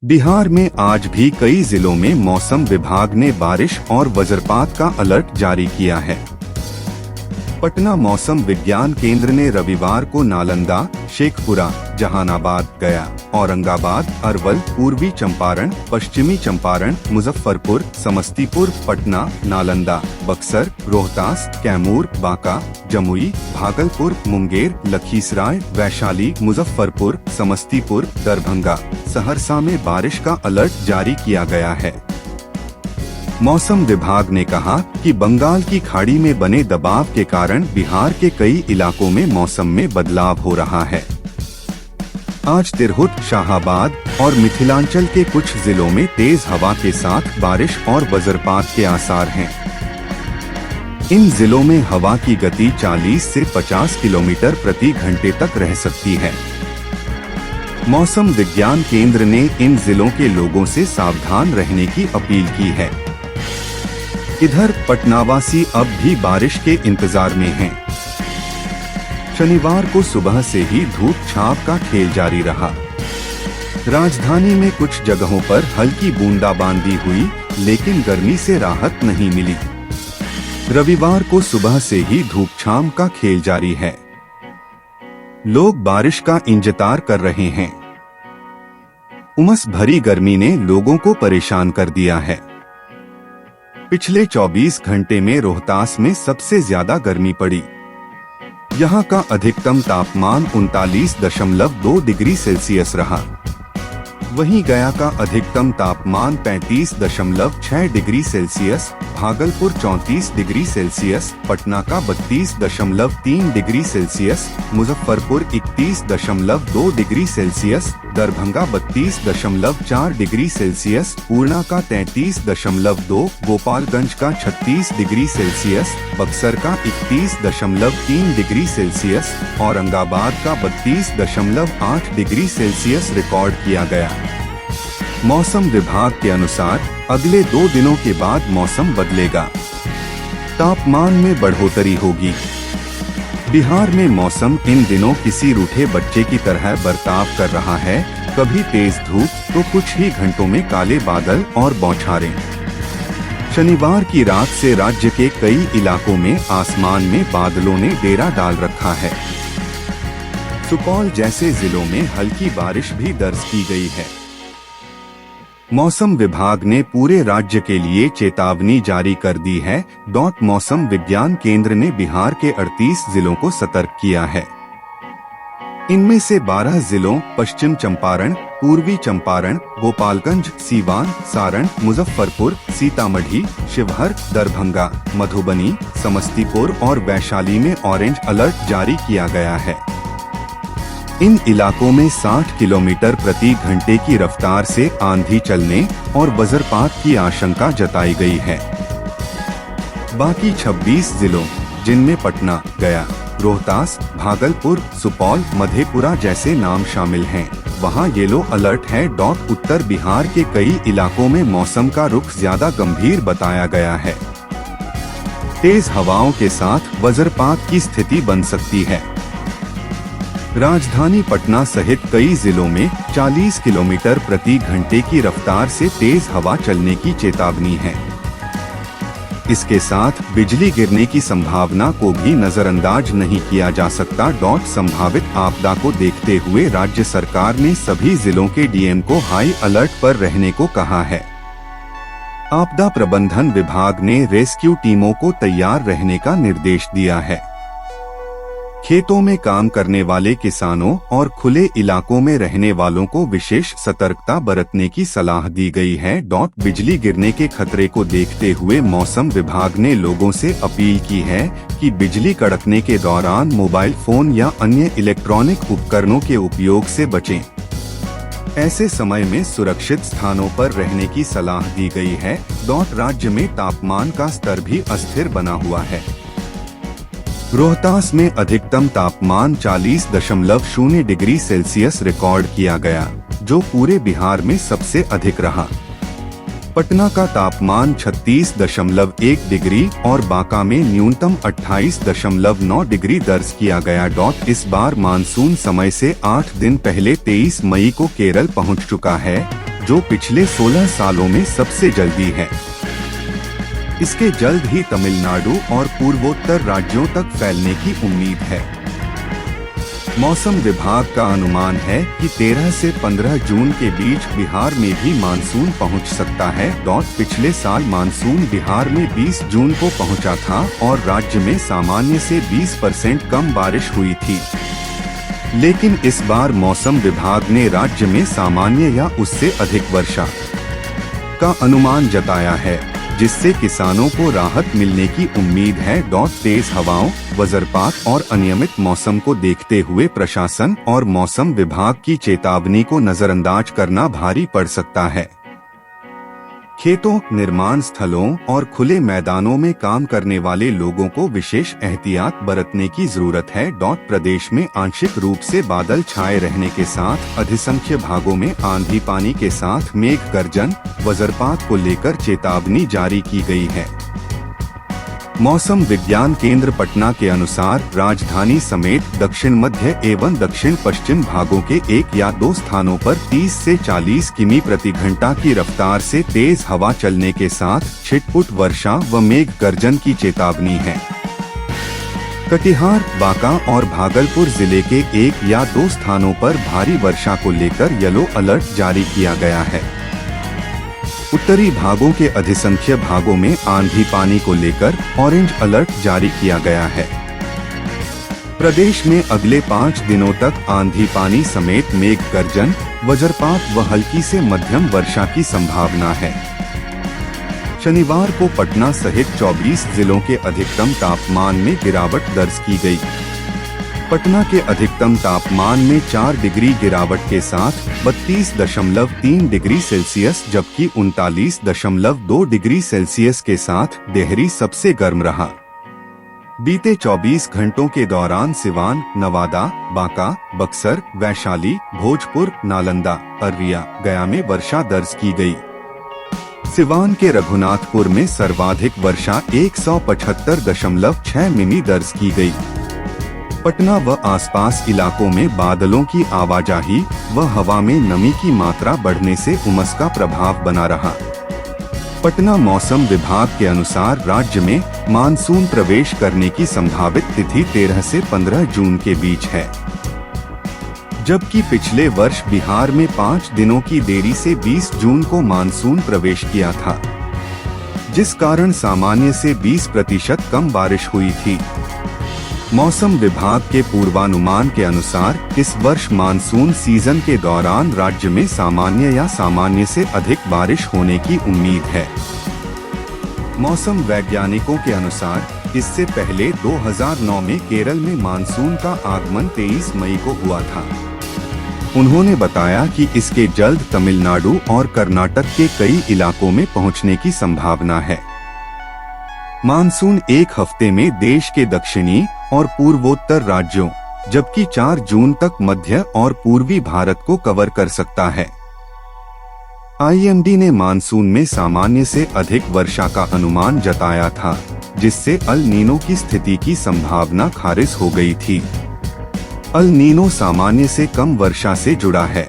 बिहार में आज भी कई जिलों में मौसम विभाग ने बारिश और वज्रपात का अलर्ट जारी किया है। पटना मौसम विज्ञान केंद्र ने रविवार को नालंदा, शेखपुरा, जहानाबाद, गया, औरंगाबाद, अरवल, पूर्वी चंपारण, पश्चिमी चंपारण, मुजफ्फरपुर, समस्तीपुर, पटना, नालंदा, बक्सर, रोहतास, कैमूर, बांका, जमुई, भागलपुर, मुंगेर, लखीसराय, वैशाली, मुजफ्फरपुर, समस्तीपुर, दरभंगा, सहरसा में बारिश का अलर्ट जारी किया गया है। मौसम विभाग ने कहा कि बंगाल की खाड़ी में बने दबाव के कारण बिहार के कई इलाकों में मौसम में बदलाव हो रहा है। आज तिरहुत, शाहाबाद और मिथिलांचल के कुछ जिलों में तेज हवा के साथ बारिश और वज्रपात के आसार हैं। इन जिलों में हवा की गति 40 से 50 किलोमीटर प्रति घंटे तक रह सकती है। मौसम विज्ञान केंद्र ने इन जिलों के लोगों से सावधान रहने की अपील की है। इधर पटनावासी अब भी बारिश के इंतजार में हैं। शनिवार को सुबह से ही धूप छांव का खेल जारी रहा। राजधानी में कुछ जगहों पर हल्की बूंदाबांदी हुई, लेकिन गर्मी से राहत नहीं मिली। रविवार को सुबह से ही धूप छांव का खेल जारी है। लोग बारिश का इंतजार कर रहे हैं। उमस भरी गर्मी ने लोगों को परेशान कर दिया है। पिछले 24 घंटे में रोहतास में सबसे ज्यादा गर्मी पड़ी। यहां का अधिकतम तापमान 39.2 डिग्री सेल्सियस रहा। वहीं गया का अधिकतम तापमान 35.6 degree Celsius, Bhagalpur 34 degree Celsius, Patna का 32.3 degree Celsius, Muzaffarpur 31.2 degree Celsius, Darbhanga 32.4 degree Celsius, Purna का 33.2, गोपालगंज का 36 डिग्री सेल्सियस, बक्सर का 31.3 डिग्री सेल्सियस, औरंगाबाद का 32.8 डिग्री सेल्सियस रिकॉर्ड किया गया। मौसम विभाग के अनुसार अगले 2 दिनों के बाद मौसम बदलेगा। तापमान में बढ़ोतरी होगी। बिहार में मौसम इन दिनों किसी रूठे बच्चे की तरह बर्ताव कर रहा है। कभी तेज धूप तो कुछ ही घंटों में काले बादल और बौछारें। शनिवार की रात से राज्य के कई इलाकों में आसमान में बादलों ने डेरा डाल रखा है। सुपौल जैसे जिलों में हल्की बारिश भी दर्ज की गई है। मौसम विभाग ने पूरे राज्य के लिए चेतावनी जारी कर दी है। मौसम विज्ञान केंद्र ने बिहार के 38 जिलों को सतर्क किया है। इनमें से 12 जिलों पश्चिम चंपारण, पूर्वी चंपारण, गोपालगंज, सीवान, सारण, मुजफ्फरपुर, सीतामढ़ी, शिवहर, दरभंगा, मधुबनी, समस्तीपुर और वैशाली में ऑरेंज अलर्ट जारी किया गया है। इन इलाकों में 60 किलोमीटर प्रति घंटे की रफ्तार से आंधी चलने और वज्रपात की आशंका जताई गई है। बाकी 26 जिलों, जिनमें पटना, गया, रोहतास, भागलपुर, सुपौल, मधेपुरा जैसे नाम शामिल हैं, वहां येलो अलर्ट है। उत्तर बिहार के कई इलाकों में मौसम का रुख ज्यादा गंभीर बताया गया है। तेज हवाओं के साथ वज्रपात की स्थिति बन सकती है। राजधानी पटना सहित कई जिलों में 40 किलोमीटर प्रति घंटे की रफ्तार से तेज हवा चलने की चेतावनी है। इसके साथ बिजली गिरने की संभावना को भी नजरअंदाज नहीं किया जा सकता। संभावित आपदा को देखते हुए राज्य सरकार ने सभी जिलों के डीएम को हाई अलर्ट पर रहने को कहा है। आपदा प्रबंधन विभाग ने रेस्क्यू टीमों को तैयार रहने का निर्देश दिया है। खेतों में काम करने वाले किसानों और खुले इलाकों में रहने वालों को विशेष सतर्कता बरतने की सलाह दी गई है। बिजली गिरने के खतरे को देखते हुए मौसम विभाग ने लोगों से अपील की है कि बिजली कड़कने के दौरान मोबाइल फोन या अन्य इलेक्ट्रॉनिक उपकरणों के उपयोग से बचें। ऐसे समय में सुरक्षित स्थानों पर रहने की सलाह दी गई है। राज्य में तापमान का स्तर भी अस्थिर बना हुआ है। रोहतास में अधिकतम तापमान 40.0 डिग्री सेल्सियस रिकॉर्ड किया गया, जो पूरे बिहार में सबसे अधिक रहा। पटना का तापमान 36.1 डिग्री और बांका में न्यूनतम 28.9 डिग्री दर्ज किया गया। इस बार मानसून समय से 8 दिन पहले 23 मई को केरल पहुंच चुका है। जो पिछले 16 सालों में सबसे जल्दी है। इसके जल्द ही तमिलनाडु और पूर्वोत्तर राज्यों तक फैलने की उम्मीद है। मौसम विभाग का अनुमान है कि 13 से 15 जून के बीच बिहार में भी मानसून पहुंच सकता है। पिछले साल मानसून बिहार में 20 जून को पहुंचा था और राज्य में सामान्य से 20% कम बारिश हुई थी, लेकिन इस बार मौसम विभाग ने राज्य में सामान्य या उससे अधिक वर्षा का अनुमान जताया है, जिससे किसानों को राहत मिलने की उम्मीद है। तेज हवाओं, वज्रपात और अनियमित मौसम को देखते हुए प्रशासन और मौसम विभाग की चेतावनी को नजरअंदाज करना भारी पड़ सकता है। खेतों, निर्माण स्थलों और खुले मैदानों में काम करने वाले लोगों को विशेष एहतियात बरतने की जरूरत है। प्रदेश में आंशिक रूप से बादल छाए रहने के साथ अधिसंख्य भागों में आंधी पानी के साथ मेघ गर्जन, वज्रपात को लेकर चेतावनी जारी की गई है। मौसम विज्ञान केंद्र पटना के अनुसार राजधानी समेत दक्षिण मध्य एवं दक्षिण पश्चिम भागों के 1 या 2 स्थानों पर 30 से 40 किमी प्रति घंटा की रफ्तार से तेज हवा चलने के साथ छिटपुट वर्षा व मेघ गर्जन की चेतावनी है। कटिहार, बांका और भागलपुर जिले के 1 या 2 स्थानों पर भारी वर्षा को लेकर येलो अलर्ट जारी किया गया है। उत्तरी भागों के अधिसंख्य भागों में आंधी पानी को लेकर ऑरेंज अलर्ट जारी किया गया है। प्रदेश में अगले 5 दिनों तक आंधी पानी समेत मेघ गर्जन, वज्रपात व हल्की से मध्यम वर्षा की संभावना है। शनिवार को पटना सहित 24 जिलों के अधिकतम तापमान में गिरावट दर्ज की गई। पटना के अधिकतम तापमान में 4 डिग्री गिरावट के साथ 32.3 डिग्री सेल्सियस जबकि 39.2 डिग्री सेल्सियस के साथ देहरी सबसे गर्म रहा। बीते 24 घंटों के दौरान सिवान, नवादा, बांका, बक्सर, वैशाली, भोजपुर, नालंदा, अररिया, गया में वर्षा दर्ज की गई। सिवान के रघुनाथपुर में सर्वाधिक वर्षा 175.6 मिमी दर्ज की गई। पटना व आसपास इलाकों में बादलों की आवाजाही व हवा में नमी की मात्रा बढ़ने से उमस का प्रभाव बना रहा। पटना मौसम विभाग के अनुसार राज्य में मानसून प्रवेश करने की संभावित तिथि 13 से 15 जून के बीच है, जबकि पिछले वर्ष बिहार में 5 दिनों की देरी से 20 जून को मानसून प्रवेश किया था, जिस कारण सामान्य से 20% कम बारिश हुई थी। मौसम विभाग के पूर्वानुमान के अनुसार इस वर्ष मानसून सीजन के दौरान राज्य में सामान्य या सामान्य से अधिक बारिश होने की उम्मीद है। मौसम वैज्ञानिकों के अनुसार इससे पहले 2009 में केरल में मानसून का आगमन 23 मई को हुआ था। उन्होंने बताया कि इसके जल्द तमिलनाडु और कर्नाटक के कई इलाकों में पहुंचने की संभावना है। मानसून एक हफ्ते में देश के दक्षिणी और पूर्वोत्तर राज्यों जबकि 4 जून तक मध्य और पूर्वी भारत को कवर कर सकता है। आईएमडी ने मानसून में सामान्य से अधिक वर्षा का अनुमान जताया था, जिससे अल नीनो की स्थिति की संभावना खारिज हो गई थी। अल नीनो सामान्य से कम वर्षा से जुड़ा है।